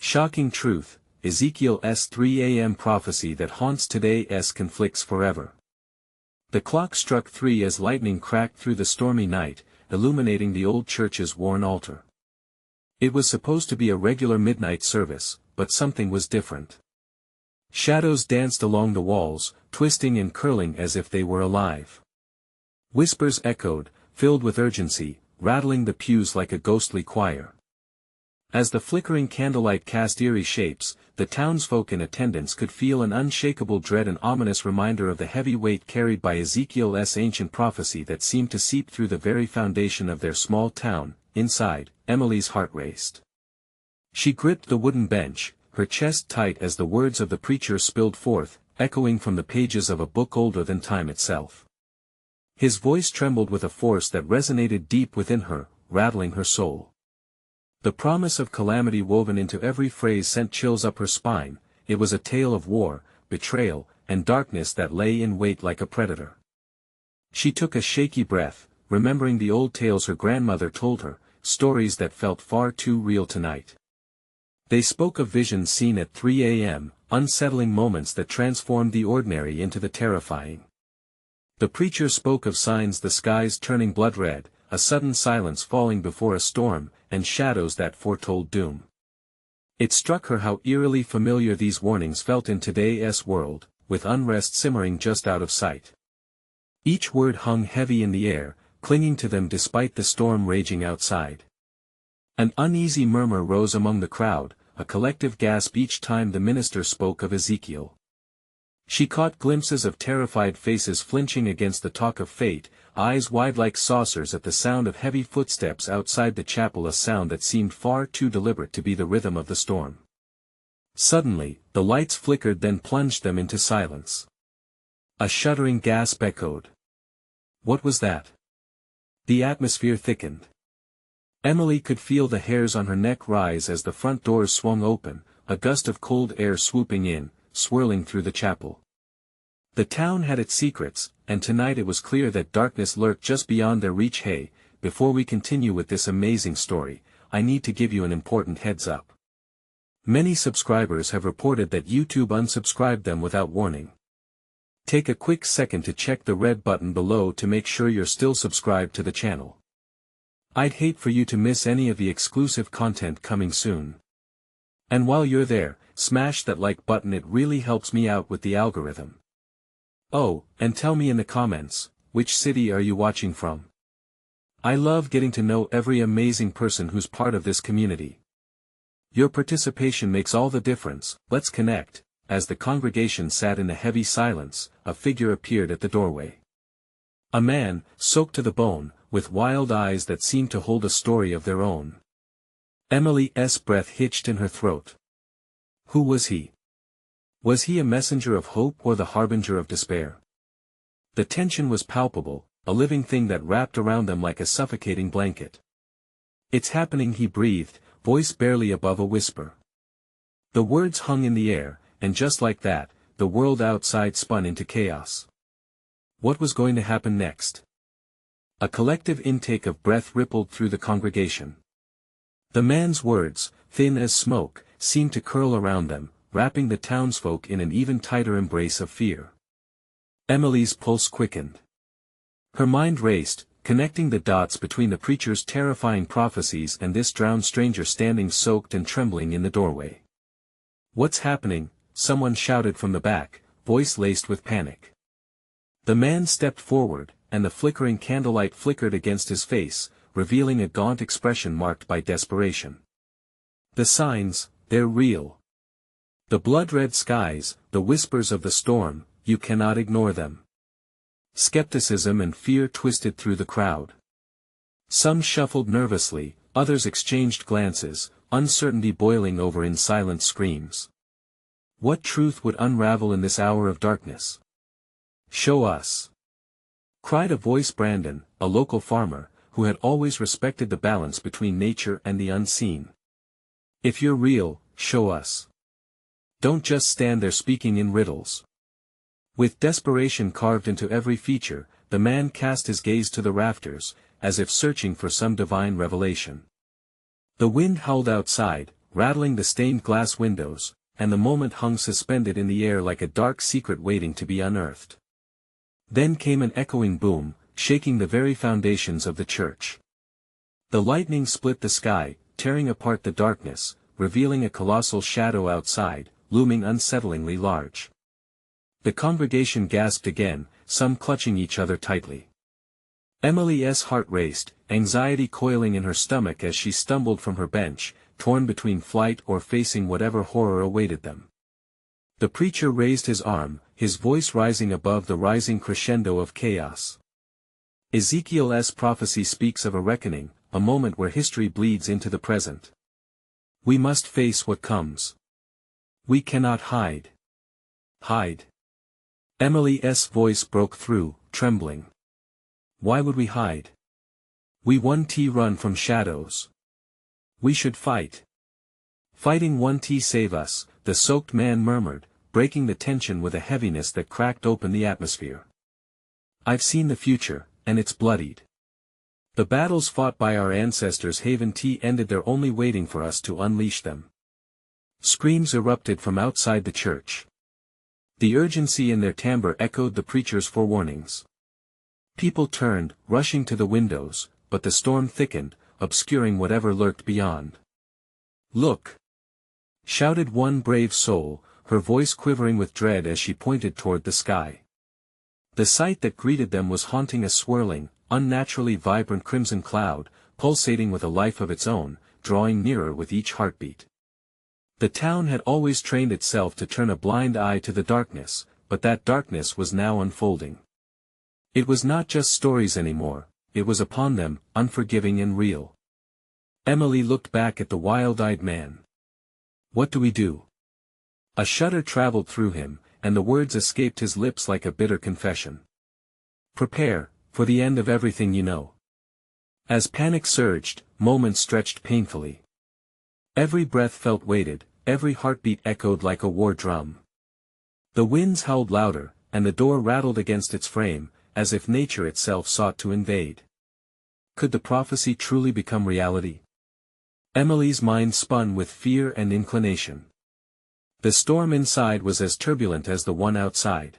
Shocking truth, Ezekiel's 3 a.m. prophecy that haunts today's conflicts forever. The clock struck 3 as lightning cracked through the stormy night, illuminating the old church's worn altar. It was supposed to be a regular midnight service, but something was different. Shadows danced along the walls, twisting and curling as if they were alive. Whispers echoed, filled with urgency, rattling the pews like a ghostly choir. As the flickering candlelight cast eerie shapes, the townsfolk in attendance could feel an unshakable dread, an ominous reminder of the heavy weight carried by Ezekiel's ancient prophecy that seemed to seep through the very foundation of their small town. Inside, Emily's heart raced. She gripped the wooden bench, her chest tight as the words of the preacher spilled forth, echoing from the pages of a book older than time itself. His voice trembled with a force that resonated deep within her, rattling her soul. The promise of calamity woven into every phrase sent chills up her spine. It was a tale of war, betrayal, and darkness that lay in wait like a predator. She took a shaky breath, remembering the old tales her grandmother told her, stories that felt far too real tonight. They spoke of visions seen at 3 a.m., unsettling moments that transformed the ordinary into the terrifying. The preacher spoke of signs, the skies turning blood red, a sudden silence falling before a storm, and shadows that foretold doom. It struck her how eerily familiar these warnings felt in today's world, with unrest simmering just out of sight. Each word hung heavy in the air, clinging to them despite the storm raging outside. An uneasy murmur rose among the crowd, a collective gasp each time the minister spoke of Ezekiel. She caught glimpses of terrified faces flinching against the talk of fate, eyes wide like saucers at the sound of heavy footsteps outside the chapel, a sound that seemed far too deliberate to be the rhythm of the storm. Suddenly, the lights flickered, then plunged them into silence. A shuddering gasp echoed. What was that? The atmosphere thickened. Emily could feel the hairs on her neck rise as the front doors swung open, a gust of cold air swooping in, swirling through the chapel. The town had its secrets, and tonight it was clear that darkness lurked just beyond their reach. Hey, before we continue with this amazing story, I need to give you an important heads up. Many subscribers have reported that YouTube unsubscribed them without warning. Take a quick second to check the red button below to make sure you're still subscribed to the channel. I'd hate for you to miss any of the exclusive content coming soon. And while you're there, smash that like button, it really helps me out with the algorithm. Oh, and tell me in the comments, which city are you watching from? I love getting to know every amazing person who's part of this community. Your participation makes all the difference. Let's connect. As the congregation sat in a heavy silence, a figure appeared at the doorway. A man, soaked to the bone, with wild eyes that seemed to hold a story of their own. Emily's breath hitched in her throat. Who was he? Was he a messenger of hope or the harbinger of despair? The tension was palpable, a living thing that wrapped around them like a suffocating blanket. It's happening, he breathed, voice barely above a whisper. The words hung in the air, and just like that, the world outside spun into chaos. What was going to happen next? A collective intake of breath rippled through the congregation. The man's words, thin as smoke, seemed to curl around them, wrapping the townsfolk in an even tighter embrace of fear. Emily's pulse quickened. Her mind raced, connecting the dots between the preacher's terrifying prophecies and this drowned stranger standing soaked and trembling in the doorway. What's happening? Someone shouted from the back, voice laced with panic. The man stepped forward, and the flickering candlelight flickered against his face, revealing a gaunt expression marked by desperation. The signs, they're real. The blood-red skies, the whispers of the storm, you cannot ignore them. Skepticism and fear twisted through the crowd. Some shuffled nervously, others exchanged glances, uncertainty boiling over in silent screams. What truth would unravel in this hour of darkness? Show us! Cried a voice. Brandon, a local farmer, who had always respected the balance between nature and the unseen. If you're real, show us. Don't just stand there speaking in riddles. With desperation carved into every feature, the man cast his gaze to the rafters, as if searching for some divine revelation. The wind howled outside, rattling the stained glass windows, and the moment hung suspended in the air like a dark secret waiting to be unearthed. Then came an echoing boom, shaking the very foundations of the church. The lightning split the sky, tearing apart the darkness, revealing a colossal shadow outside, looming unsettlingly large. The congregation gasped again, some clutching each other tightly. Emily's heart raced, anxiety coiling in her stomach as she stumbled from her bench, torn between flight or facing whatever horror awaited them. The preacher raised his arm, his voice rising above the rising crescendo of chaos. Ezekiel's prophecy speaks of a reckoning, a moment where history bleeds into the present. We must face what comes. We cannot hide. Hide. Emily's voice broke through, trembling. Why would we hide? We won't run from shadows. We should fight. Fighting won't save us, the soaked man murmured, breaking the tension with a heaviness that cracked open the atmosphere. I've seen the future, and it's bloodied. The battles fought by our ancestors haven't ended, they're only waiting for us to unleash them. Screams erupted from outside the church. The urgency in their timbre echoed the preacher's forewarnings. People turned, rushing to the windows, but the storm thickened, obscuring whatever lurked beyond. Look! Shouted one brave soul, her voice quivering with dread as she pointed toward the sky. The sight that greeted them was haunting, a swirling, unnaturally vibrant crimson cloud, pulsating with a life of its own, drawing nearer with each heartbeat. The town had always trained itself to turn a blind eye to the darkness, but that darkness was now unfolding. It was not just stories anymore, it was upon them, unforgiving and real. Emily looked back at the wild-eyed man. What do we do? A shudder traveled through him, and the words escaped his lips like a bitter confession. Prepare, for the end of everything you know. As panic surged, moments stretched painfully. Every breath felt weighted, every heartbeat echoed like a war drum. The winds howled louder, and the door rattled against its frame, as if nature itself sought to invade. Could the prophecy truly become reality? Emily's mind spun with fear and inclination. The storm inside was as turbulent as the one outside.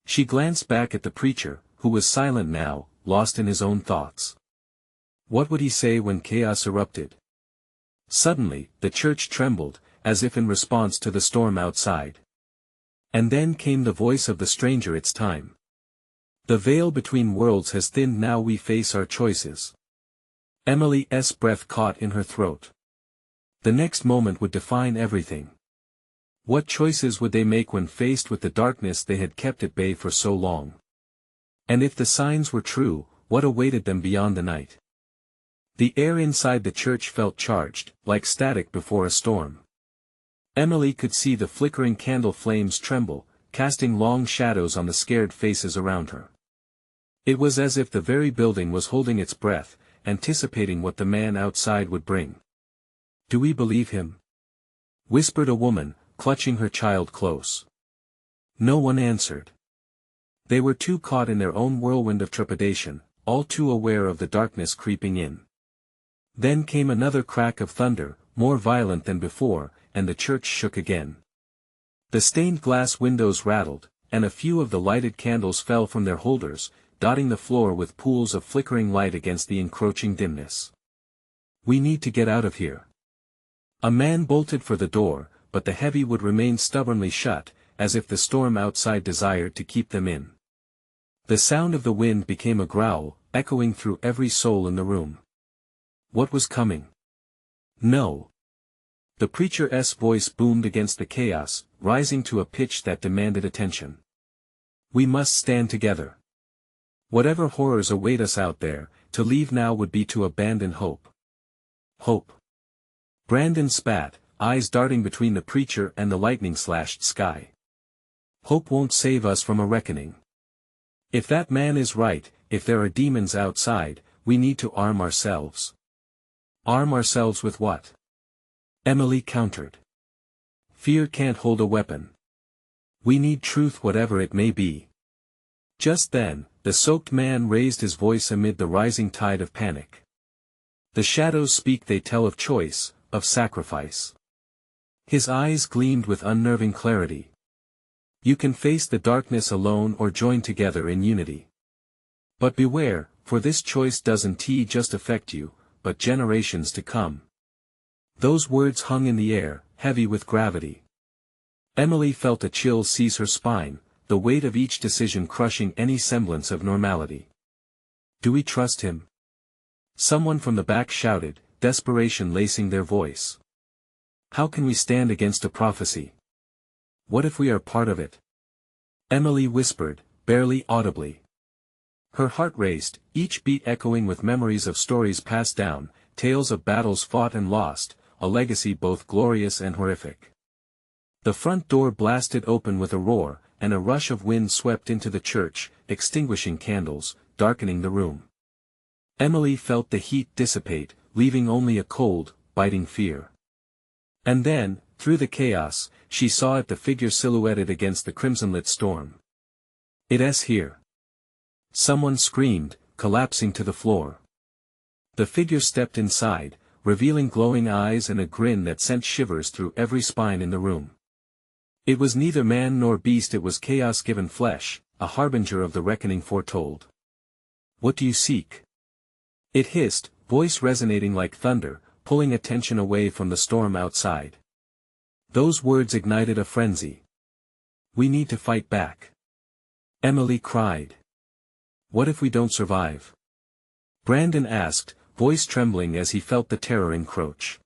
She glanced back at the preacher, who was silent now, lost in his own thoughts. What would he say when chaos erupted? Suddenly, the church trembled, as if in response to the storm outside. And then came the voice of the stranger. It's time. The veil between worlds has thinned, now we face our choices. Emily's breath caught in her throat. The next moment would define everything. What choices would they make when faced with the darkness they had kept at bay for so long? And if the signs were true, what awaited them beyond the night? The air inside the church felt charged, like static before a storm. Emily could see the flickering candle flames tremble, casting long shadows on the scared faces around her. It was as if the very building was holding its breath, anticipating what the man outside would bring. Do we believe him? Whispered a woman, clutching her child close. No one answered. They were too caught in their own whirlwind of trepidation, all too aware of the darkness creeping in. Then came another crack of thunder, more violent than before, and the church shook again. The stained glass windows rattled, and a few of the lighted candles fell from their holders, dotting the floor with pools of flickering light against the encroaching dimness. We need to get out of here. A man bolted for the door, but the heavy would remain stubbornly shut, as if the storm outside desired to keep them in. The sound of the wind became a growl, echoing through every soul in the room. What was coming? No. The preacher's voice boomed against the chaos, rising to a pitch that demanded attention. We must stand together. Whatever horrors await us out there, to leave now would be to abandon hope. Hope. Brandon spat, eyes darting between the preacher and the lightning-slashed sky. Hope won't save us from a reckoning. If that man is right, if there are demons outside, we need to arm ourselves. Arm ourselves with what? Emily countered. Fear can't hold a weapon. We need truth, whatever it may be. Just then, the soaked man raised his voice amid the rising tide of panic. The shadows speak, they tell of choice, of sacrifice. His eyes gleamed with unnerving clarity. You can face the darkness alone or join together in unity. But beware, for this choice doesn't just affect you, but generations to come. Those words hung in the air, heavy with gravity. Emily felt a chill seize her spine, the weight of each decision crushing any semblance of normality. Do we trust him? Someone from the back shouted, desperation lacing their voice. How can we stand against a prophecy? What if we are part of it? Emily whispered, barely audibly. Her heart raced, each beat echoing with memories of stories passed down, tales of battles fought and lost, a legacy both glorious and horrific. The front door blasted open with a roar, and a rush of wind swept into the church, extinguishing candles, darkening the room. Emily felt the heat dissipate, leaving only a cold, biting fear. And then, through the chaos, she saw it, the figure silhouetted against the crimson-lit storm. It's here. Someone screamed, collapsing to the floor. The figure stepped inside, revealing glowing eyes and a grin that sent shivers through every spine in the room. It was neither man nor beast, it was chaos given flesh, a harbinger of the reckoning foretold. What do you seek? It hissed, voice resonating like thunder, pulling attention away from the storm outside. Those words ignited a frenzy. We need to fight back. Emily cried. What if we don't survive? Brandon asked, voice trembling as he felt the terror encroach.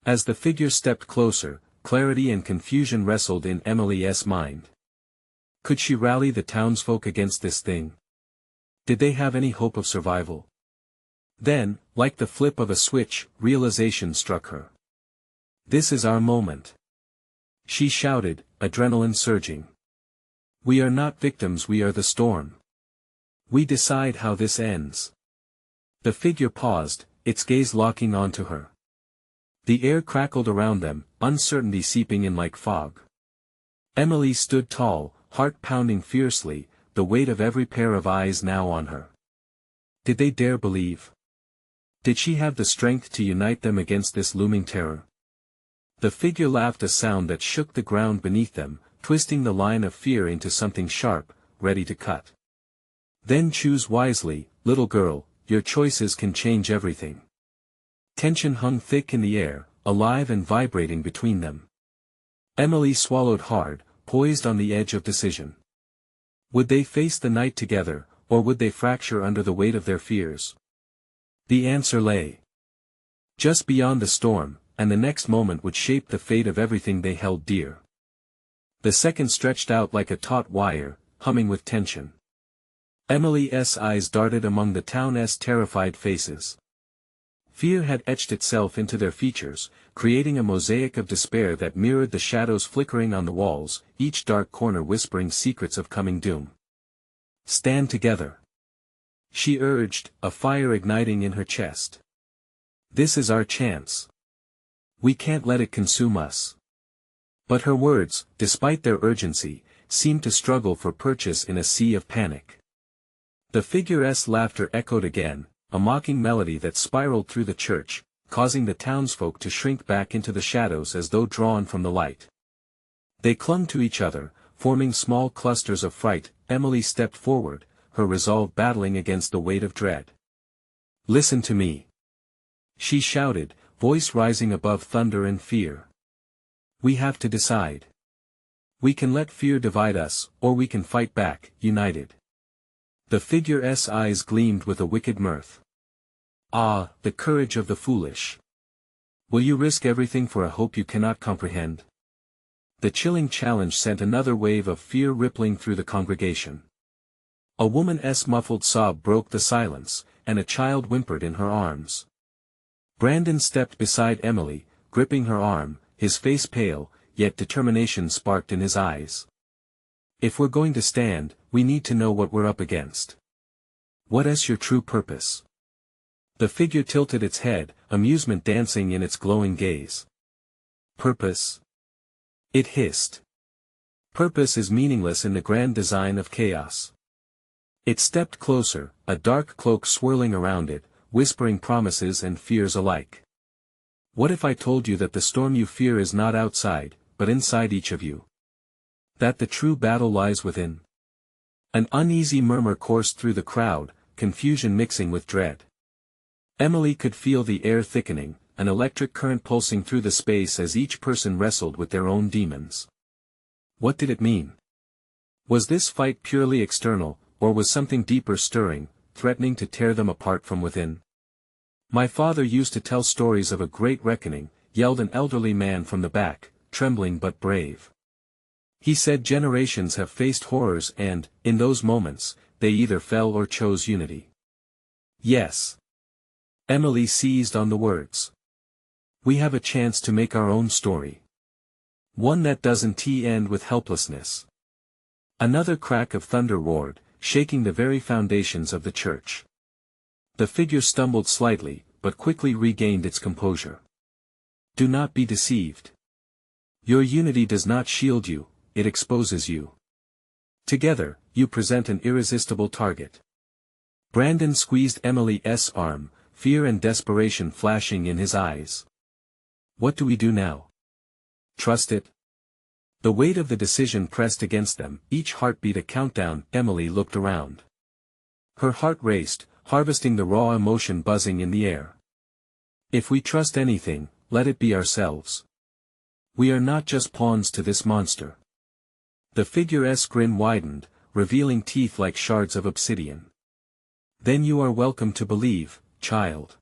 As the figure stepped closer, clarity and confusion wrestled in Emily's mind. Could she rally the townsfolk against this thing? Did they have any hope of survival? Then, like the flip of a switch, realization struck her. This is our moment. She shouted, adrenaline surging. We are not victims, we are the storm. We decide how this ends. The figure paused, its gaze locking onto her. The air crackled around them, uncertainty seeping in like fog. Emily stood tall, heart pounding fiercely, the weight of every pair of eyes now on her. Did they dare believe? Did she have the strength to unite them against this looming terror? The figure laughed, a sound that shook the ground beneath them, twisting the line of fear into something sharp, ready to cut. Then choose wisely, little girl, your choices can change everything. Tension hung thick in the air, alive and vibrating between them. Emily swallowed hard, poised on the edge of decision. Would they face the night together, or would they fracture under the weight of their fears? The answer lay just beyond the storm, and the next moment would shape the fate of everything they held dear. The seconds stretched out like a taut wire, humming with tension. Emily's eyes darted among the town's terrified faces. Fear had etched itself into their features, creating a mosaic of despair that mirrored the shadows flickering on the walls, each dark corner whispering secrets of coming doom. Stand together. She urged, a fire igniting in her chest. This is our chance. We can't let it consume us. But her words, despite their urgency, seemed to struggle for purchase in a sea of panic. The figure's laughter echoed again, a mocking melody that spiraled through the church, causing the townsfolk to shrink back into the shadows as though drawn from the light. They clung to each other, forming small clusters of fright. Emily stepped forward, her resolve battling against the weight of dread. Listen to me. She shouted, voice rising above thunder and fear. We have to decide. We can let fear divide us, or we can fight back, united. The figure's eyes gleamed with a wicked mirth. Ah, the courage of the foolish. Will you risk everything for a hope you cannot comprehend? The chilling challenge sent another wave of fear rippling through the congregation. A woman's muffled sob broke the silence, and a child whimpered in her arms. Brandon stepped beside Emily, gripping her arm, his face pale, yet determination sparked in his eyes. If we're going to stand, we need to know what we're up against. What is your true purpose? The figure tilted its head, amusement dancing in its glowing gaze. Purpose? It hissed. Purpose is meaningless in the grand design of chaos. It stepped closer, a dark cloak swirling around it, whispering promises and fears alike. What if I told you that the storm you fear is not outside, but inside each of you? That the true battle lies within? An uneasy murmur coursed through the crowd, confusion mixing with dread. Emily could feel the air thickening, an electric current pulsing through the space as each person wrestled with their own demons. What did it mean? Was this fight purely external, or was something deeper stirring, threatening to tear them apart from within? My father used to tell stories of a great reckoning, yelled an elderly man from the back, trembling but brave. He said generations have faced horrors and, in those moments, they either fell or chose unity. Yes. Emily seized on the words. We have a chance to make our own story. One that doesn't end with helplessness. Another crack of thunder roared, shaking the very foundations of the church. The figure stumbled slightly, but quickly regained its composure. Do not be deceived. Your unity does not shield you, it exposes you. Together, you present an irresistible target. Brandon squeezed Emily's arm, fear and desperation flashing in his eyes. What do we do now? Trust it? The weight of the decision pressed against them, each heartbeat a countdown. Emily looked around. Her heart raced, harvesting the raw emotion buzzing in the air. If we trust anything, let it be ourselves. We are not just pawns to this monster. The figure's grin widened, revealing teeth like shards of obsidian. Then you are welcome to believe, child.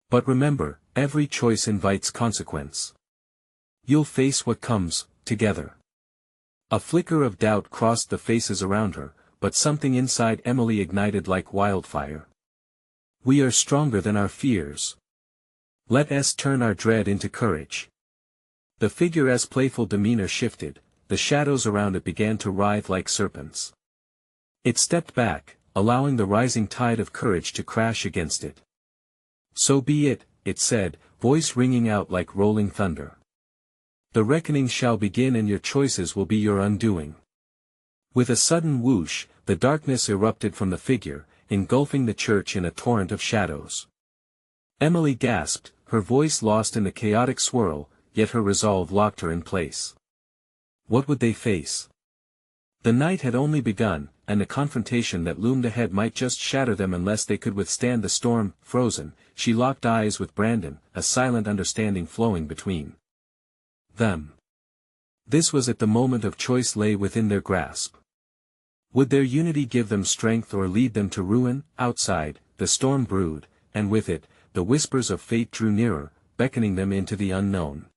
But remember, every choice invites consequence. You'll face what comes, together. A flicker of doubt crossed the faces around her, but something inside Emily ignited like wildfire. We are stronger than our fears. Let us turn our dread into courage. The figure's playful demeanor shifted, the shadows around it began to writhe like serpents. It stepped back, allowing the rising tide of courage to crash against it. So be it, it said, voice ringing out like rolling thunder. The reckoning shall begin and your choices will be your undoing. With a sudden whoosh, the darkness erupted from the figure, engulfing the church in a torrent of shadows. Emily gasped, her voice lost in the chaotic swirl, yet her resolve locked her in place. What would they face? The night had only begun, and the confrontation that loomed ahead might just shatter them unless they could withstand the storm. Frozen, she locked eyes with Brandon, a silent understanding flowing between them. This was at the moment of choice lay within their grasp. Would their unity give them strength or lead them to ruin? Outside, the storm brewed, and with it, the whispers of fate drew nearer, beckoning them into the unknown.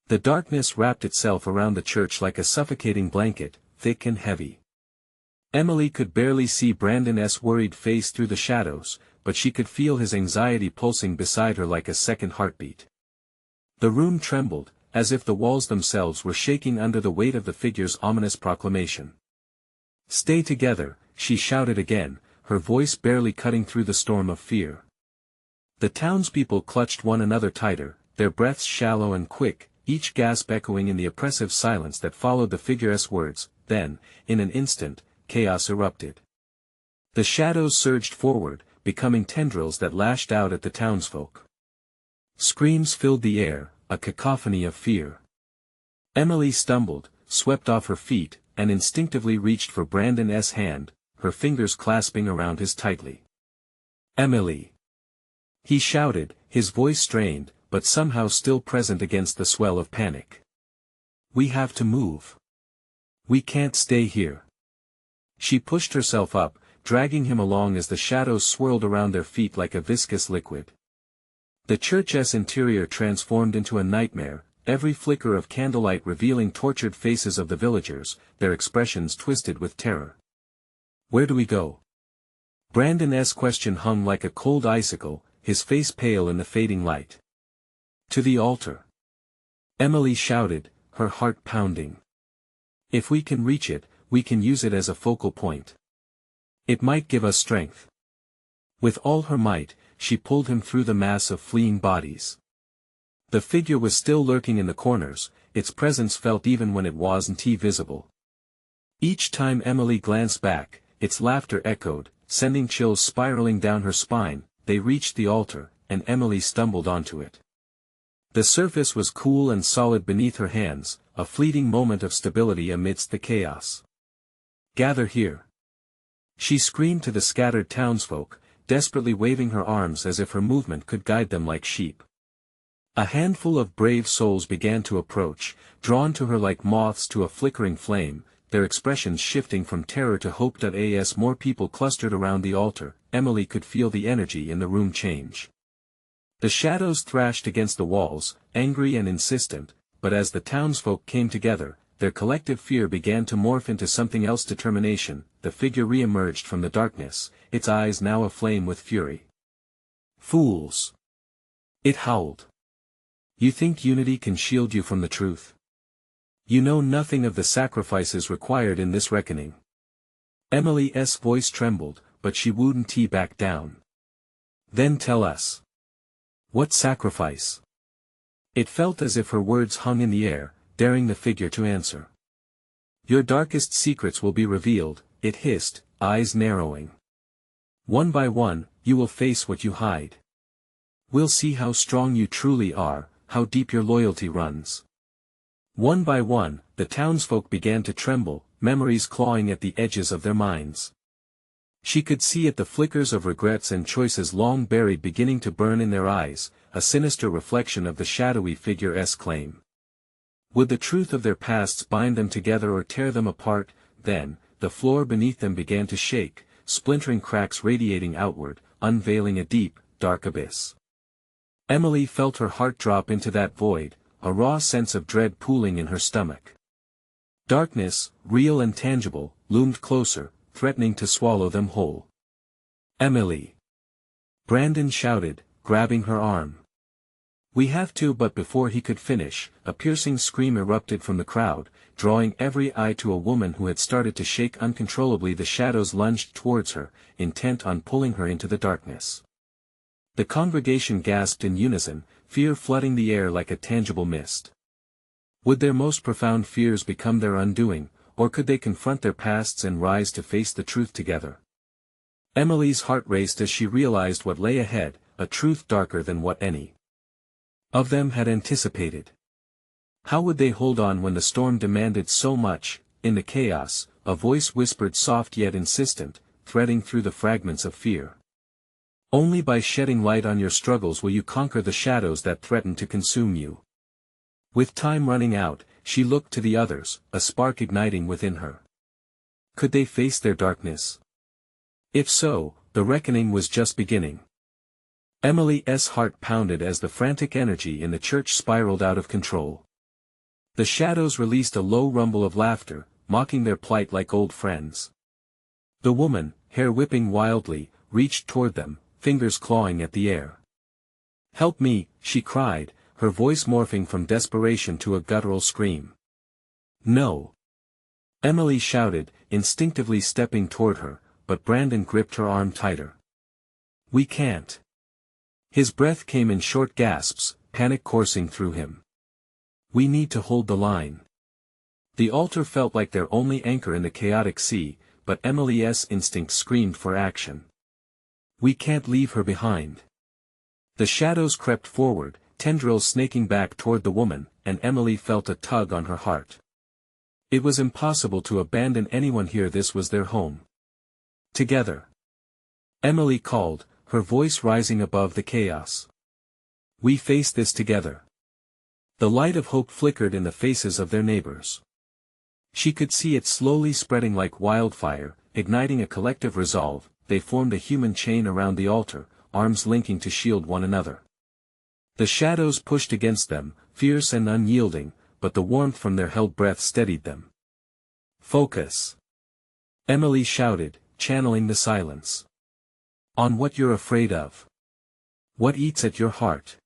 The darkness wrapped itself around the church like a suffocating blanket, thick and heavy. Emily could barely see Brandon's worried face through the shadows, but she could feel his anxiety pulsing beside her like a second heartbeat. The room trembled, as if the walls themselves were shaking under the weight of the figure's ominous proclamation. Stay together, she shouted again, her voice barely cutting through the storm of fear. The townspeople clutched one another tighter, their breaths shallow and quick, each gasp echoing in the oppressive silence that followed the figure's words. Then, in an instant, chaos erupted. The shadows surged forward, becoming tendrils that lashed out at the townsfolk. Screams filled the air, a cacophony of fear. Emily stumbled, swept off her feet, and instinctively reached for Brandon's hand, her fingers clasping around his tightly. Emily! He shouted, his voice strained, but somehow still present against the swell of panic. We have to move. We can't stay here. She pushed herself up, dragging him along as the shadows swirled around their feet like a viscous liquid. The church's interior transformed into a nightmare, every flicker of candlelight revealing tortured faces of the villagers, their expressions twisted with terror. Where do we go? Brandon's question hung like a cold icicle, his face pale in the fading light. To the altar. Emily shouted, her heart pounding. If we can reach it, we can use it as a focal point. It might give us strength. With all her might, she pulled him through the mass of fleeing bodies. The figure was still lurking in the corners, its presence felt even when it wasn't visible. Each time Emily glanced back, its laughter echoed, sending chills spiraling down her spine. They reached the altar, and Emily stumbled onto it. The surface was cool and solid beneath her hands, a fleeting moment of stability amidst the chaos. "Gather here!" She screamed to the scattered townsfolk, desperately waving her arms as if her movement could guide them like sheep. A handful of brave souls began to approach, drawn to her like moths to a flickering flame, their expressions shifting from terror to hope. As more people clustered around the altar, Emily could feel the energy in the room change. The shadows thrashed against the walls, angry and insistent, but as the townsfolk came together, their collective fear began to morph into something else. Determination. The figure re-emerged from the darkness, its eyes now aflame with fury. "Fools!" it howled. "You think unity can shield you from the truth? You know nothing of the sacrifices required in this reckoning." Emily's voice trembled, but she wouldn't back down. "Then tell us. What sacrifice?" It felt as if her words hung in the air, daring the figure to answer. "Your darkest secrets will be revealed," it hissed, eyes narrowing. "One by one, you will face what you hide. We'll see how strong you truly are, how deep your loyalty runs." One by one, the townsfolk began to tremble, memories clawing at the edges of their minds. She could see it, the flickers of regrets and choices long buried beginning to burn in their eyes, a sinister reflection of the shadowy figure's claim. Would the truth of their pasts bind them together or tear them apart? Then, the floor beneath them began to shake, splintering cracks radiating outward, unveiling a deep, dark abyss. Emily felt her heart drop into that void, a raw sense of dread pooling in her stomach. Darkness, real and tangible, loomed closer, threatening to swallow them whole. "Emily!" Brandon shouted, grabbing her arm. "We have to," but before he could finish, a piercing scream erupted from the crowd, drawing every eye to a woman who had started to shake uncontrollably. The shadows lunged towards her, intent on pulling her into the darkness. The congregation gasped in unison, fear flooding the air like a tangible mist. Would their most profound fears become their undoing, or could they confront their pasts and rise to face the truth together? Emily's heart raced as she realized what lay ahead, a truth darker than what any of them had anticipated. How would they hold on when the storm demanded so much? In the chaos, a voice whispered, soft yet insistent, threading through the fragments of fear. "Only by shedding light on your struggles will you conquer the shadows that threaten to consume you." With time running out, she looked to the others, a spark igniting within her. Could they face their darkness? If so, the reckoning was just beginning. Emily's heart pounded as the frantic energy in the church spiraled out of control. The shadows released a low rumble of laughter, mocking their plight like old friends. The woman, hair whipping wildly, reached toward them, fingers clawing at the air. "Help me," she cried, her voice morphing from desperation to a guttural scream. "No!" Emily shouted, instinctively stepping toward her, but Brandon gripped her arm tighter. "We can't." His breath came in short gasps, panic coursing through him. "We need to hold the line." The altar felt like their only anchor in the chaotic sea, but Emily's instinct screamed for action. "We can't leave her behind." The shadows crept forward, tendrils snaking back toward the woman, and Emily felt a tug on her heart. It was impossible to abandon anyone here. This was their home. "Together!" Emily called, her voice rising above the chaos. "We face this together." The light of hope flickered in the faces of their neighbors. She could see it slowly spreading like wildfire, igniting a collective resolve. They formed a human chain around the altar, arms linking to shield one another. The shadows pushed against them, fierce and unyielding, but the warmth from their held breath steadied them. "Focus!" Emily shouted, channeling the silence. "On what you're afraid of. What eats at your heart."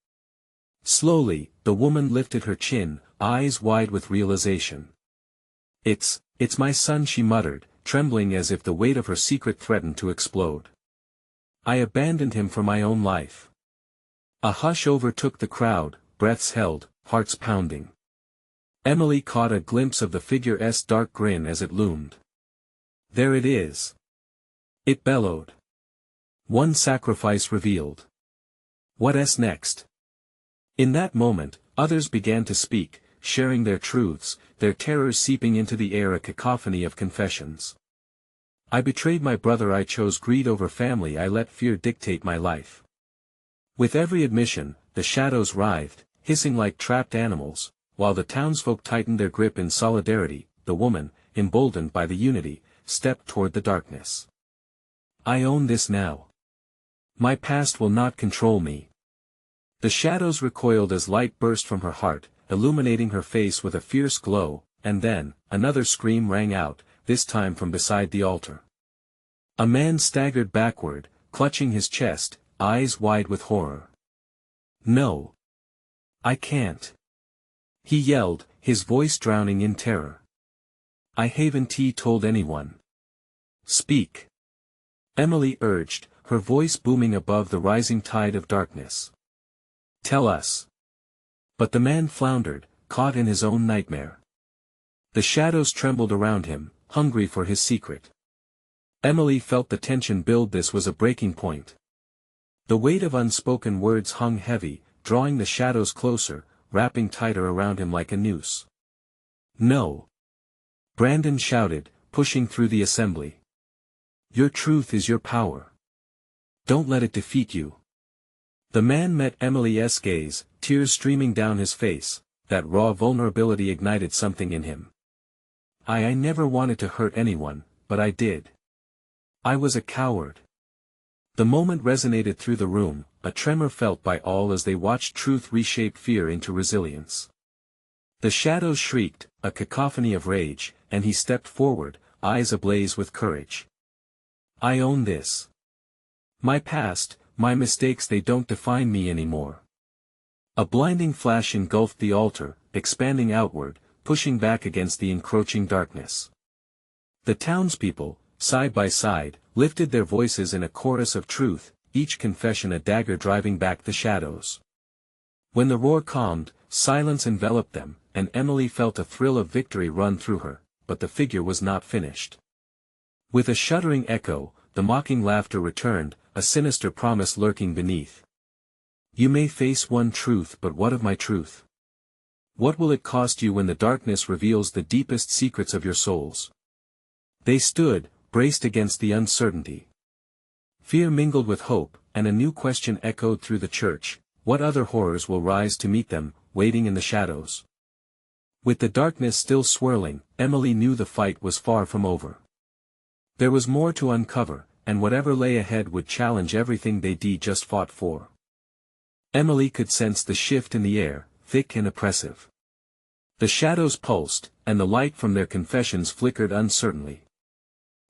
Slowly, the woman lifted her chin, eyes wide with realization. It's my son," she muttered, trembling as if the weight of her secret threatened to explode. "I abandoned him for my own life." A hush overtook the crowd, breaths held, hearts pounding. Emily caught a glimpse of the figure's dark grin as it loomed. "There it is!" it bellowed. "One sacrifice revealed. What's next?" In that moment, others began to speak, sharing their truths, their terrors seeping into the air, a cacophony of confessions. I betrayed my brother, I chose greed over family, I let fear dictate my life. With every admission, the shadows writhed, hissing like trapped animals, while the townsfolk tightened their grip in solidarity. The woman, emboldened by the unity, stepped toward the darkness. I own this now. My past will not control me. The shadows recoiled as light burst from her heart, illuminating her face with a fierce glow, and then, another scream rang out, this time from beside the altar. A man staggered backward, clutching his chest, eyes wide with horror. No. I can't. He yelled, his voice drowning in terror. I haven't told anyone. Speak. Emily urged, her voice booming above the rising tide of darkness. Tell us. But the man floundered, caught in his own nightmare. The shadows trembled around him, hungry for his secret. Emily felt the tension build. This was a breaking point. The weight of unspoken words hung heavy, drawing the shadows closer, wrapping tighter around him like a noose. No. Brandon shouted, pushing through the assembly. Your truth is your power. Don't let it defeat you. The man met Emily's gaze, tears streaming down his face. That raw vulnerability ignited something in him. I never wanted to hurt anyone, but I did. I was a coward. The moment resonated through the room, a tremor felt by all as they watched truth reshape fear into resilience. The shadows shrieked, a cacophony of rage, and he stepped forward, eyes ablaze with courage. I own this. My past, my mistakes, they don't define me anymore. A blinding flash engulfed the altar, expanding outward, pushing back against the encroaching darkness. The townspeople, side by side, lifted their voices in a chorus of truth, each confession a dagger driving back the shadows. When the roar calmed, silence enveloped them, and Emily felt a thrill of victory run through her, but the figure was not finished. With a shuddering echo, the mocking laughter returned, a sinister promise lurking beneath. You may face one truth, but what of my truth? What will it cost you when the darkness reveals the deepest secrets of your souls? They stood, braced against the uncertainty. Fear mingled with hope, and a new question echoed through the church: what other horrors will rise to meet them, waiting in the shadows? With the darkness still swirling, Emily knew the fight was far from over. There was more to uncover, and whatever lay ahead would challenge everything they'd just fought for. Emily could sense the shift in the air, thick and oppressive. The shadows pulsed, and the light from their confessions flickered uncertainly.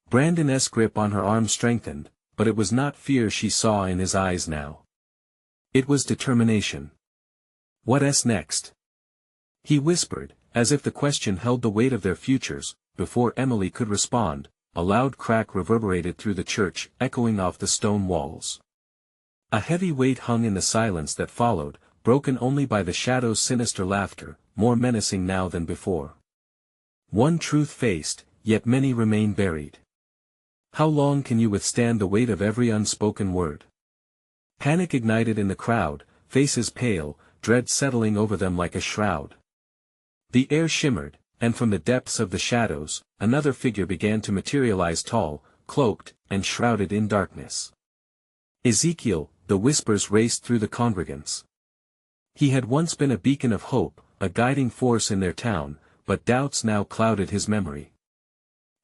Brandon's grip on her arm strengthened, but it was not fear she saw in his eyes now. It was determination. What's next? He whispered, as if the question held the weight of their futures. Before Emily could respond, a loud crack reverberated through the church, echoing off the stone walls. A heavy weight hung in the silence that followed, broken only by the shadow's sinister laughter, more menacing now than before. One truth faced, yet many remain buried. How long can you withstand the weight of every unspoken word? Panic ignited in the crowd, faces pale, dread settling over them like a shroud. The air shimmered, and from the depths of the shadows, another figure began to materialize, tall, cloaked, and shrouded in darkness. Ezekiel, the whispers raced through the congregants. He had once been a beacon of hope, a guiding force in their town, but doubts now clouded his memory.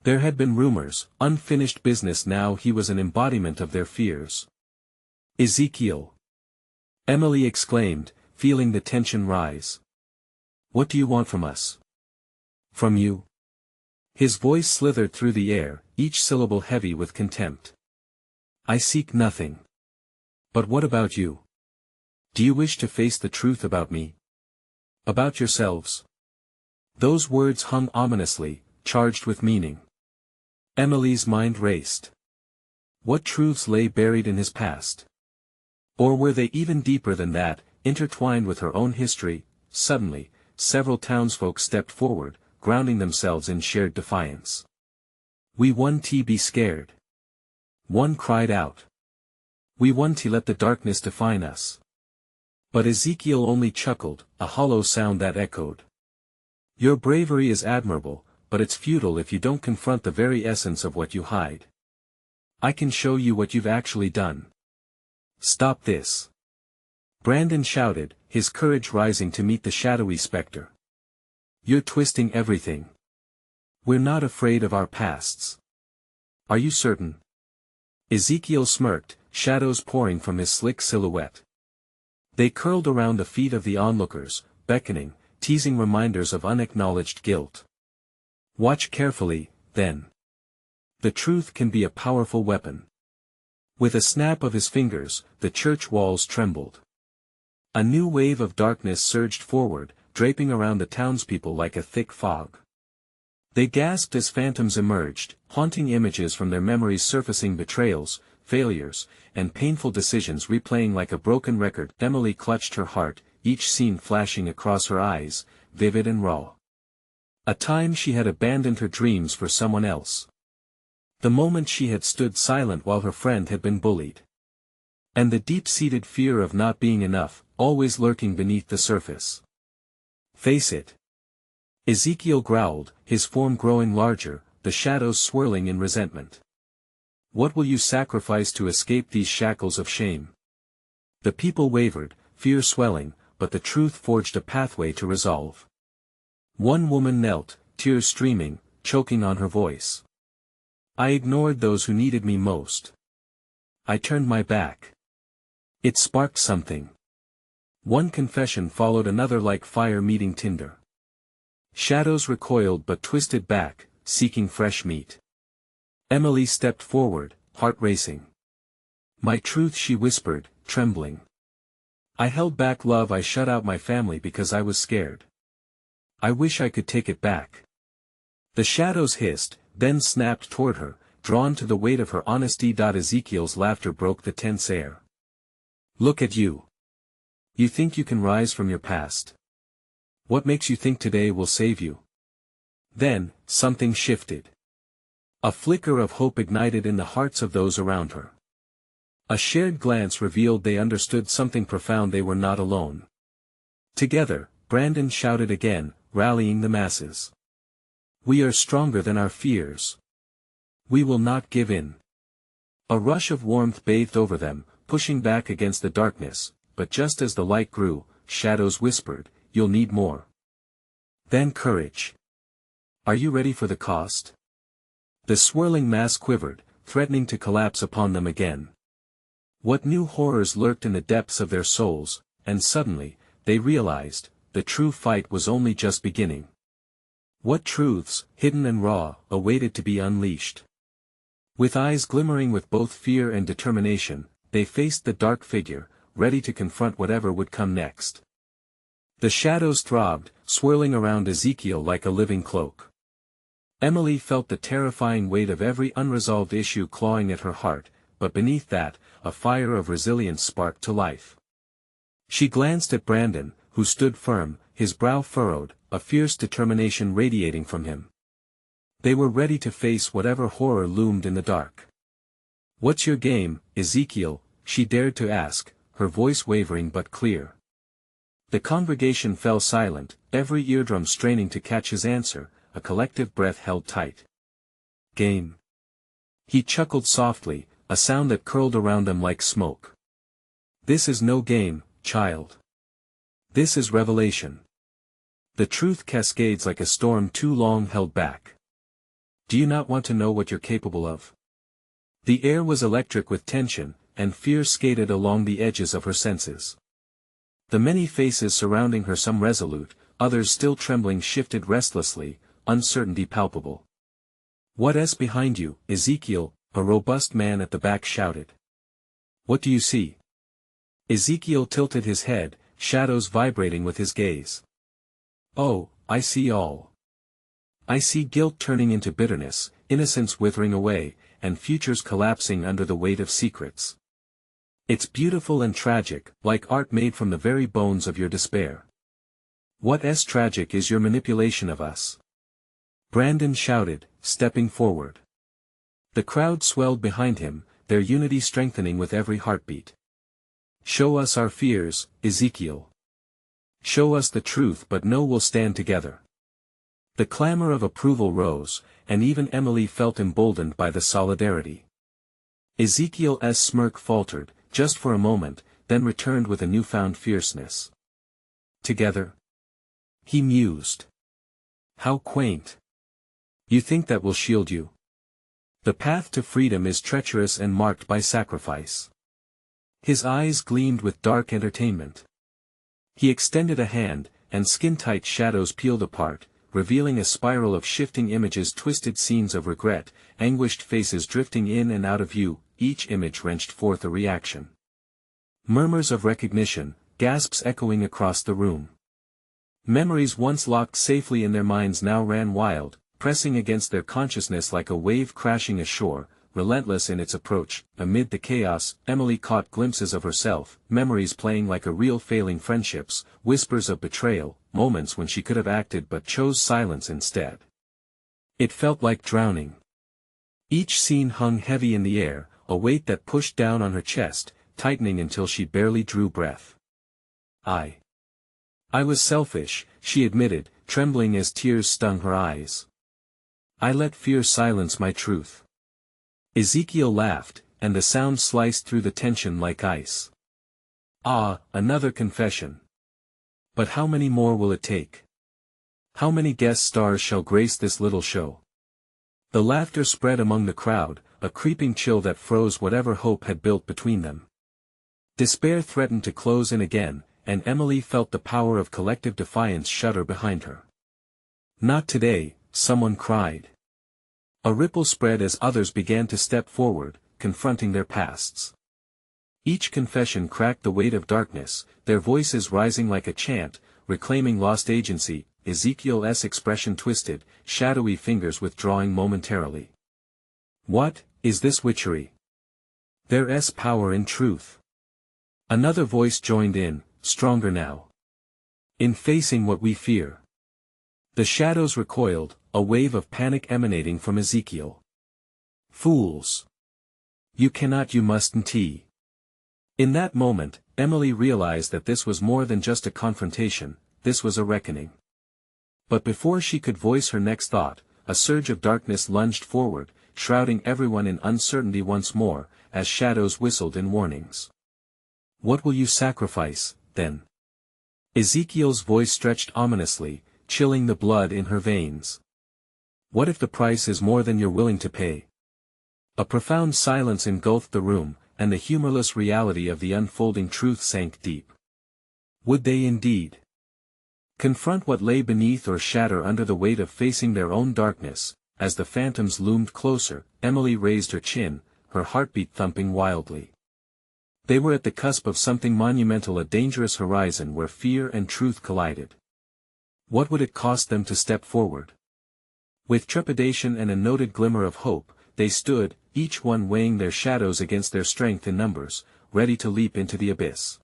There had been rumors, unfinished business. Now he was an embodiment of their fears. Ezekiel! Emily exclaimed, feeling the tension rise. What do you want from us? From you? His voice slithered through the air, each syllable heavy with contempt. I seek nothing. But what about you? Do you wish to face the truth about me? About yourselves? Those words hung ominously, charged with meaning. Emily's mind raced. What truths lay buried in his past? Or were they even deeper than that, intertwined with her own history? Suddenly, several townsfolk stepped forward, grounding themselves in shared defiance. We want to be scared. One cried out. We want to let the darkness define us. But Ezekiel only chuckled, a hollow sound that echoed. Your bravery is admirable, but it's futile if you don't confront the very essence of what you hide. I can show you what you've actually done. Stop this. Brandon shouted, his courage rising to meet the shadowy specter. You're twisting everything. We're not afraid of our pasts. Are you certain? Ezekiel smirked, shadows pouring from his slick silhouette. They curled around the feet of the onlookers, beckoning, teasing reminders of unacknowledged guilt. Watch carefully, then. The truth can be a powerful weapon. With a snap of his fingers, the church walls trembled. A new wave of darkness surged forward, draping around the townspeople like a thick fog. They gasped as phantoms emerged, haunting images from their memories surfacing, betrayals, failures, and painful decisions replaying like a broken record. Emily clutched her heart, each scene flashing across her eyes, vivid and raw. A time she had abandoned her dreams for someone else. The moment she had stood silent while her friend had been bullied. And the deep-seated fear of not being enough, always lurking beneath the surface. Face it. Ezekiel growled, his form growing larger, the shadows swirling in resentment. What will you sacrifice to escape these shackles of shame? The people wavered, fear swelling, but the truth forged a pathway to resolve. One woman knelt, tears streaming, choking on her voice. I ignored those who needed me most. I turned my back. It sparked something. One confession followed another like fire meeting tinder. Shadows recoiled but twisted back, seeking fresh meat. Emily stepped forward, heart racing. My truth, she whispered, trembling. I held back love, I shut out my family because I was scared. I wish I could take it back. The shadows hissed, then snapped toward her, drawn to the weight of her honesty. Ezekiel's laughter broke the tense air. Look at you. You think you can rise from your past? What makes you think today will save you? Then, something shifted. A flicker of hope ignited in the hearts of those around her. A shared glance revealed they understood something profound: they were not alone. Together, Brandon shouted again, rallying the masses. We are stronger than our fears. We will not give in. A rush of warmth bathed over them, pushing back against the darkness, but just as the light grew, shadows whispered, you'll need more. Then courage. Are you ready for the cost? The swirling mass quivered, threatening to collapse upon them again. What new horrors lurked in the depths of their souls, and suddenly, they realized, the true fight was only just beginning. What truths, hidden and raw, awaited to be unleashed? With eyes glimmering with both fear and determination, they faced the dark figure, ready to confront whatever would come next. The shadows throbbed, swirling around Ezekiel like a living cloak. Emily felt the terrifying weight of every unresolved issue clawing at her heart, but beneath that, a fire of resilience sparked to life. She glanced at Brandon, who stood firm, his brow furrowed, a fierce determination radiating from him. They were ready to face whatever horror loomed in the dark. What's your game, Ezekiel? She dared to ask, her voice wavering but clear. The congregation fell silent, every eardrum straining to catch his answer, a collective breath held tight. Game. He chuckled softly, a sound that curled around them like smoke. This is no game, child. This is revelation. The truth cascades like a storm too long held back. Do you not want to know what you're capable of? The air was electric with tension, and fear skated along the edges of her senses. The many faces surrounding her, some resolute, others still trembling, shifted restlessly, uncertainty palpable. What's behind you, Ezekiel? A robust man at the back shouted. What do you see? Ezekiel tilted his head, shadows vibrating with his gaze. Oh, I see all. I see guilt turning into bitterness, innocence withering away, and futures collapsing under the weight of secrets. It's beautiful and tragic, like art made from the very bones of your despair. What's tragic is your manipulation of us. Brandon shouted, stepping forward. The crowd swelled behind him, their unity strengthening with every heartbeat. Show us our fears, Ezekiel. Show us the truth, but no, we'll stand together. The clamor of approval rose, and even Emily felt emboldened by the solidarity. Ezekiel's smirk faltered, just for a moment, then returned with a newfound fierceness. Together? He mused. How quaint. You think that will shield you? The path to freedom is treacherous and marked by sacrifice. His eyes gleamed with dark entertainment. He extended a hand, and skin-tight shadows peeled apart, revealing a spiral of shifting images, twisted scenes of regret, anguished faces drifting in and out of view, each image wrenched forth a reaction. Murmurs of recognition, gasps echoing across the room. Memories once locked safely in their minds now ran wild, pressing against their consciousness like a wave crashing ashore, relentless in its approach. Amid the chaos, Emily caught glimpses of herself, memories playing like a reel, failing friendships, whispers of betrayal, moments when she could have acted but chose silence instead. It felt like drowning. Each scene hung heavy in the air, a weight that pushed down on her chest, tightening until she barely drew breath. I was selfish, she admitted, trembling as tears stung her eyes. I let fear silence my truth. Ezekiel laughed, and the sound sliced through the tension like ice. Ah, another confession. But how many more will it take? How many guest stars shall grace this little show? The laughter spread among the crowd, a creeping chill that froze whatever hope had built between them. Despair threatened to close in again, and Emily felt the power of collective defiance shudder behind her. Not today, someone cried. A ripple spread as others began to step forward, confronting their pasts. Each confession cracked the weight of darkness, their voices rising like a chant, reclaiming lost agency. Ezekiel's expression twisted, shadowy fingers withdrawing momentarily. What, is this witchery? There's power in truth. Another voice joined in, stronger now. In facing what we fear. The shadows recoiled, a wave of panic emanating from Ezekiel. Fools! You cannot, you mustn't. In that moment, Emily realized that this was more than just a confrontation, this was a reckoning. But before she could voice her next thought, a surge of darkness lunged forward, shrouding everyone in uncertainty once more, as shadows whistled in warnings. What will you sacrifice, then? Ezekiel's voice stretched ominously, chilling the blood in her veins. What if the price is more than you're willing to pay? A profound silence engulfed the room, and the humorless reality of the unfolding truth sank deep. Would they indeed confront what lay beneath or shatter under the weight of facing their own darkness? As the phantoms loomed closer, Emily raised her chin, her heartbeat thumping wildly. They were at the cusp of something monumental, a dangerous horizon where fear and truth collided. What would it cost them to step forward? With trepidation and a noted glimmer of hope, they stood, each one weighing their shadows against their strength in numbers, ready to leap into the abyss.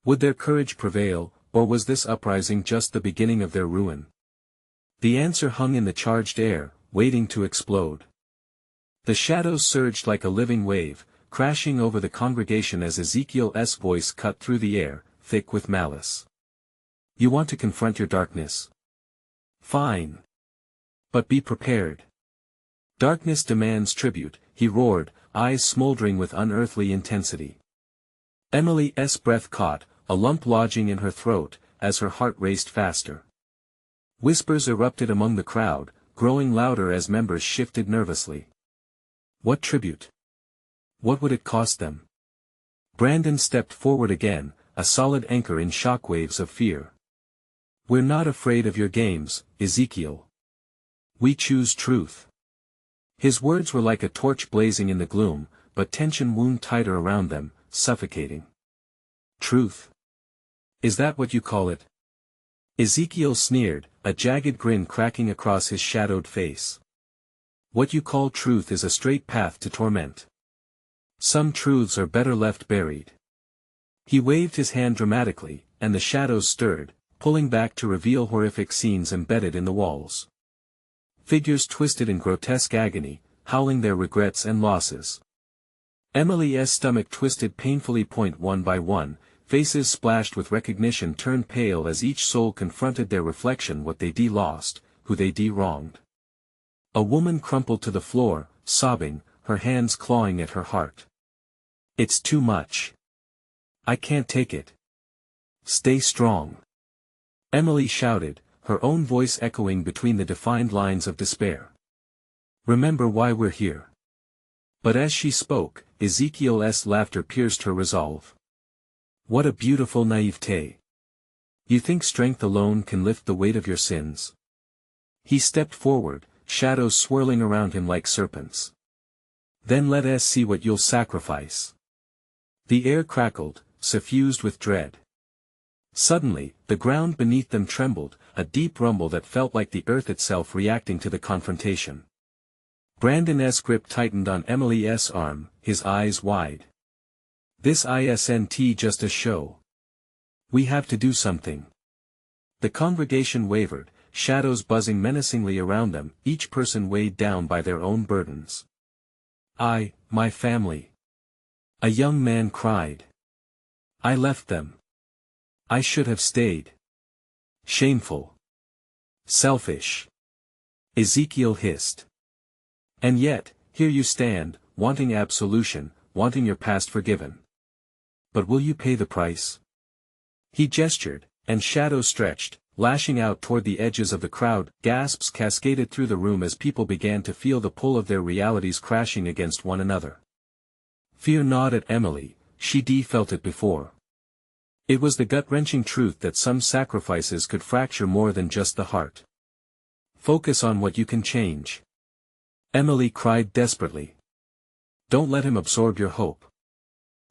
Would their courage prevail, or was this uprising just the beginning of their ruin? The answer hung in the charged air, waiting to explode. The shadows surged like a living wave, crashing over the congregation as Ezekiel's voice cut through the air, thick with malice. You want to confront your darkness? Fine. But be prepared. Darkness demands tribute, he roared, eyes smoldering with unearthly intensity. Emily's breath caught, a lump lodging in her throat, as her heart raced faster. Whispers erupted among the crowd, growing louder as members shifted nervously. What tribute? What would it cost them? Brandon stepped forward again, a solid anchor in shockwaves of fear. We're not afraid of your games, Ezekiel. We choose truth. His words were like a torch blazing in the gloom, but tension wound tighter around them, suffocating. Truth? Is that what you call it? Ezekiel sneered, a jagged grin cracking across his shadowed face. What you call truth is a straight path to torment. Some truths are better left buried. He waved his hand dramatically, and the shadows stirred, pulling back to reveal horrific scenes embedded in the walls. Figures twisted in grotesque agony, howling their regrets and losses. Emily's stomach twisted painfully. One by one, faces splashed with recognition turned pale as each soul confronted their reflection, what they lost, who they wronged. A woman crumpled to the floor, sobbing, her hands clawing at her heart. "It's too much. I can't take it. Stay strong," Emily shouted, her own voice echoing between the defined lines of despair. "Remember why we're here." But as she spoke, Ezekiel's laughter pierced her resolve. "What a beautiful naivete. You think strength alone can lift the weight of your sins?" He stepped forward, shadows swirling around him like serpents. "Then let us see what you'll sacrifice." The air crackled, suffused with dread. Suddenly, the ground beneath them trembled, a deep rumble that felt like the earth itself reacting to the confrontation. Brandon's grip tightened on Emily's arm, his eyes wide. "This isn't just a show. We have to do something." The congregation wavered, shadows buzzing menacingly around them, each person weighed down by their own burdens. My family." A young man cried. "I left them. I should have stayed. Shameful. Selfish." Ezekiel hissed. "And yet, here you stand, wanting absolution, wanting your past forgiven. But will you pay the price?" He gestured, and shadows stretched, lashing out toward the edges of the crowd. Gasps cascaded through the room as people began to feel the pull of their realities crashing against one another. Fear gnawed at Emily, she felt it before. It was the gut-wrenching truth that some sacrifices could fracture more than just the heart. "Focus on what you can change," Emily cried desperately. "Don't let him absorb your hope."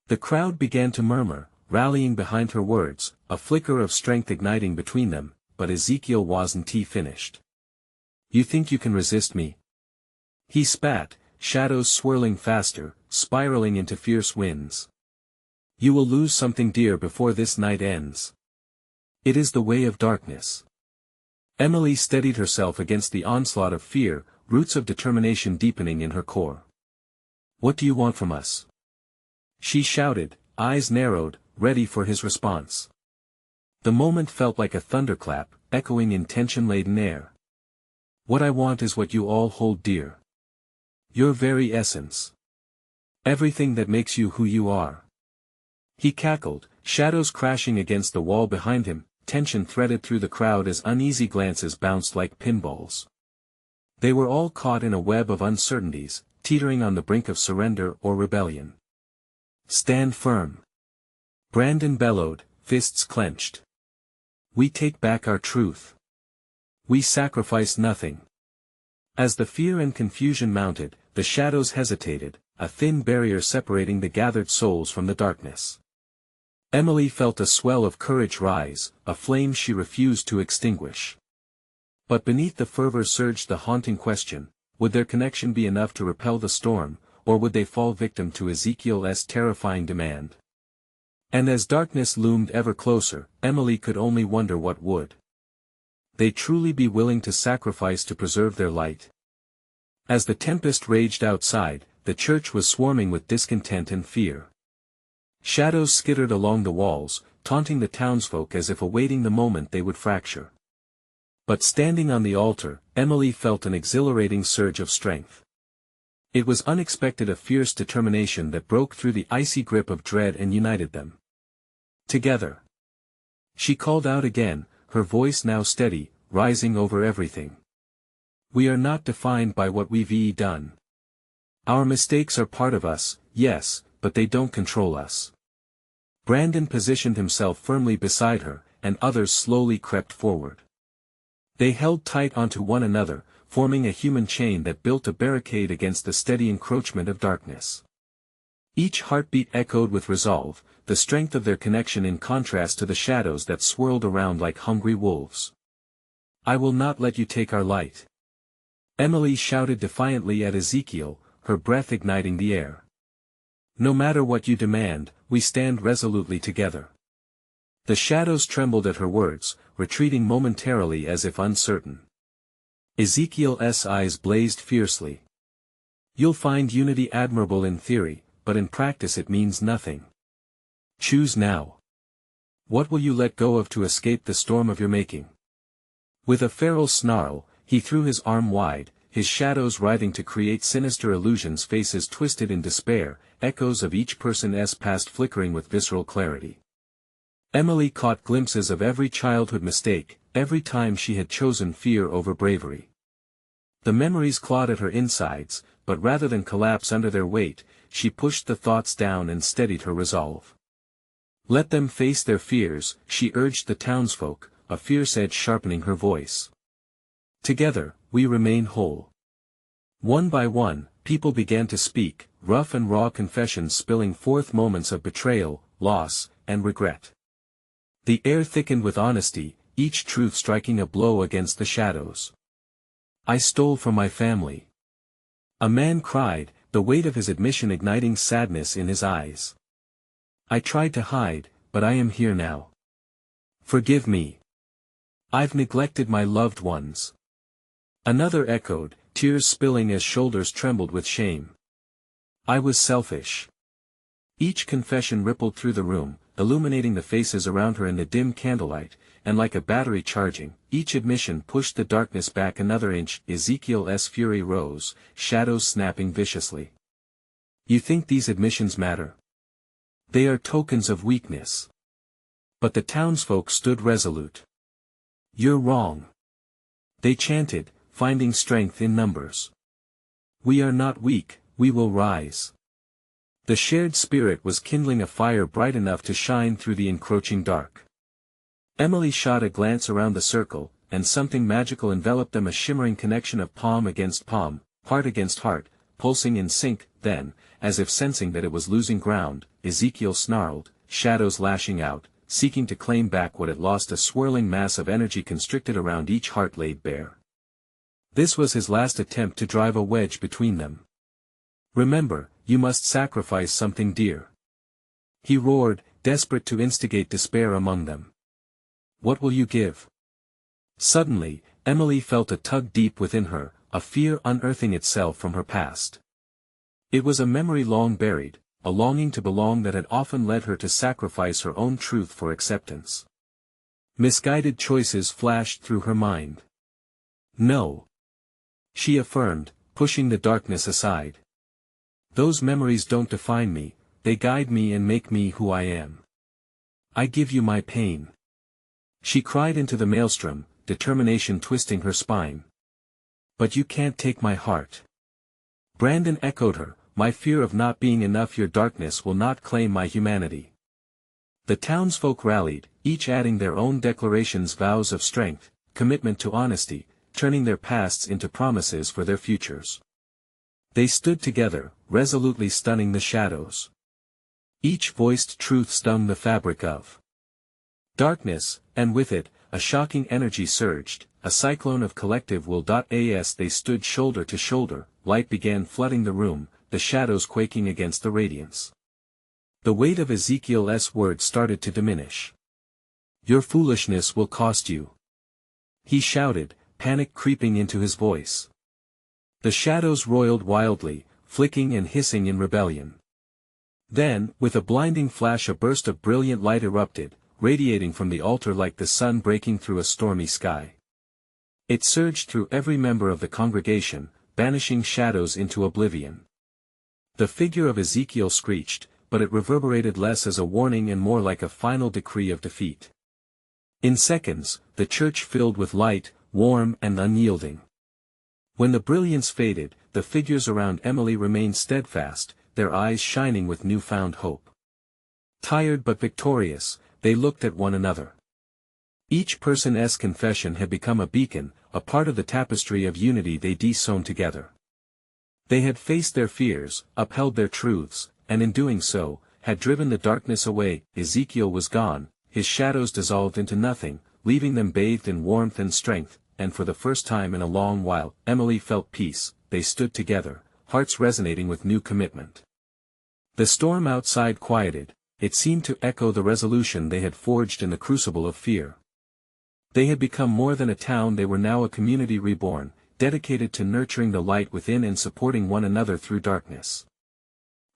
The crowd began to murmur, rallying behind her words, a flicker of strength igniting between them, but Ezekiel wasn't finished. "You think you can resist me?" He spat, shadows swirling faster, spiraling into fierce winds. "You will lose something dear before this night ends. It is the way of darkness." Emily steadied herself against the onslaught of fear, roots of determination deepening in her core. "What do you want from us?" she shouted, eyes narrowed, ready for his response. The moment felt like a thunderclap, echoing in tension-laden air. "What I want is what you all hold dear. Your very essence. Everything that makes you who you are." He cackled, shadows crashing against the wall behind him, tension threaded through the crowd as uneasy glances bounced like pinballs. They were all caught in a web of uncertainties, teetering on the brink of surrender or rebellion. "Stand firm," Brandon bellowed, fists clenched. "We take back our truth. We sacrifice nothing." As the fear and confusion mounted, the shadows hesitated, a thin barrier separating the gathered souls from the darkness. Emily felt a swell of courage rise, a flame she refused to extinguish. But beneath the fervor surged the haunting question: would their connection be enough to repel the storm, or would they fall victim to Ezekiel's terrifying demand? And as darkness loomed ever closer, Emily could only wonder what would they truly be willing to sacrifice to preserve their light. As the tempest raged outside, the church was swarming with discontent and fear. Shadows skittered along the walls, taunting the townsfolk as if awaiting the moment they would fracture. But standing on the altar, Emily felt an exhilarating surge of strength. It was unexpected, a fierce determination that broke through the icy grip of dread and united them. Together. She called out again, her voice now steady, rising over everything. "We are not defined by what we've done. Our mistakes are part of us, yes, but they don't control us." Brandon positioned himself firmly beside her, and others slowly crept forward. They held tight onto one another, forming a human chain that built a barricade against the steady encroachment of darkness. Each heartbeat echoed with resolve, the strength of their connection in contrast to the shadows that swirled around like hungry wolves. "I will not let you take our light," Emily shouted defiantly at Ezekiel, her breath igniting the air. "No matter what you demand, we stand resolutely together." The shadows trembled at her words, retreating momentarily as if uncertain. Ezekiel's eyes blazed fiercely. "You'll find unity admirable in theory, but in practice it means nothing. Choose now. What will you let go of to escape the storm of your making? With a feral snarl, he threw his arm wide, his shadows writhing to create sinister illusions, faces twisted in despair, echoes of each person's past flickering with visceral clarity. Emily caught glimpses of every childhood mistake, every time she had chosen fear over bravery. The memories clawed at her insides, but rather than collapse under their weight, she pushed the thoughts down and steadied her resolve. Let them face their fears, she urged the townsfolk, a fierce edge sharpening her voice. Together, we remain whole. One by one, people began to speak, rough and raw confessions spilling forth, moments of betrayal, loss, and regret. The air thickened with honesty, each truth striking a blow against the shadows. I stole from my family. A man cried, the weight of his admission igniting sadness in his eyes. I tried to hide, but I am here now. Forgive me. I've neglected my loved ones. Another echoed, tears spilling as shoulders trembled with shame. I was selfish. Each confession rippled through the room, illuminating the faces around her in the dim candlelight, and like a battery charging, each admission pushed the darkness back another inch. Ezekiel's fury rose, shadows snapping viciously. You think these admissions matter? They are tokens of weakness. But the townsfolk stood resolute. You're wrong. They chanted, finding strength in numbers. We are not weak, we will rise. The shared spirit was kindling a fire bright enough to shine through the encroaching dark. Emily shot a glance around the circle, and something magical enveloped them, a shimmering connection of palm against palm, heart against heart, pulsing in sync. Then, as if sensing that it was losing ground, Ezekiel snarled, shadows lashing out, seeking to claim back what it lost, a swirling mass of energy constricted around each heart laid bare. This was his last attempt to drive a wedge between them. Remember, you must sacrifice something dear. He roared, desperate to instigate despair among them. What will you give? Suddenly, Emily felt a tug deep within her, a fear unearthing itself from her past. It was a memory long buried, a longing to belong that had often led her to sacrifice her own truth for acceptance. Misguided choices flashed through her mind. No. She affirmed, pushing the darkness aside. Those memories don't define me, they guide me and make me who I am. I give you my pain. She cried into the maelstrom, determination twisting her spine. But you can't take my heart. Brandon echoed her, my fear of not being enough, your darkness will not claim my humanity. The townsfolk rallied, each adding their own declarations, vows of strength, commitment to honesty, turning their pasts into promises for their futures. They stood together, resolutely stunning the shadows. Each voiced truth stung the fabric of darkness, and with it, a shocking energy surged, a cyclone of collective will. As they stood shoulder to shoulder, light began flooding the room, the shadows quaking against the radiance. The weight of Ezekiel's words started to diminish. Your foolishness will cost you. He shouted, panic creeping into his voice. The shadows roiled wildly, flicking and hissing in rebellion. Then, with a blinding flash, a burst of brilliant light erupted, radiating from the altar like the sun breaking through a stormy sky. It surged through every member of the congregation, banishing shadows into oblivion. The figure of Ezekiel screeched, but it reverberated less as a warning and more like a final decree of defeat. In seconds, the church filled with light, warm and unyielding. When the brilliance faded, the figures around Emily remained steadfast, their eyes shining with newfound hope. Tired but victorious, they looked at one another. Each person's confession had become a beacon, a part of the tapestry of unity they sewn together. They had faced their fears, upheld their truths, and in doing so, had driven the darkness away. Ezekiel was gone, his shadows dissolved into nothing, leaving them bathed in warmth and strength, and for the first time in a long while, Emily felt peace. They stood together, hearts resonating with new commitment. The storm outside quieted, it seemed to echo the resolution they had forged in the crucible of fear. They had become more than a town, they were now a community reborn, dedicated to nurturing the light within and supporting one another through darkness.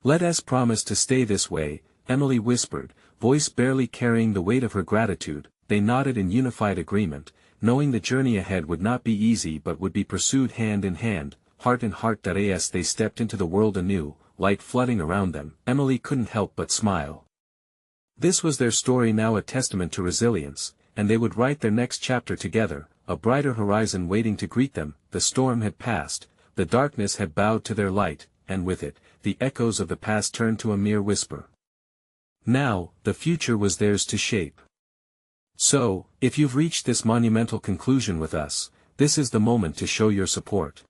Let us promise to stay this way, Emily whispered, voice barely carrying the weight of her gratitude. They nodded in unified agreement, knowing the journey ahead would not be easy but would be pursued hand in hand, heart in heart. As they stepped into the world anew, light flooding around them, Emily couldn't help but smile. This was their story now, a testament to resilience, and they would write their next chapter together, a brighter horizon waiting to greet them. The storm had passed, the darkness had bowed to their light, and with it, the echoes of the past turned to a mere whisper. Now, the future was theirs to shape. So, if you've reached this monumental conclusion with us, this is the moment to show your support.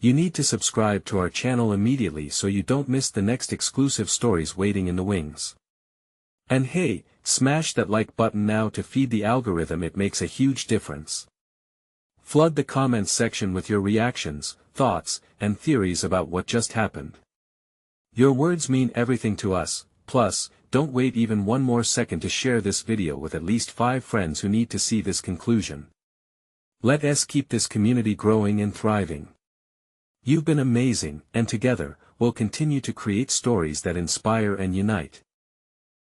You need to subscribe to our channel immediately so you don't miss the next exclusive stories waiting in the wings. And hey, smash that like button now to feed the algorithm, it makes a huge difference. Flood the comments section with your reactions, thoughts, and theories about what just happened. Your words mean everything to us. Plus, don't wait even one more second to share this video with at least 5 friends who need to see this conclusion. Let us keep this community growing and thriving. You've been amazing, and together, we'll continue to create stories that inspire and unite.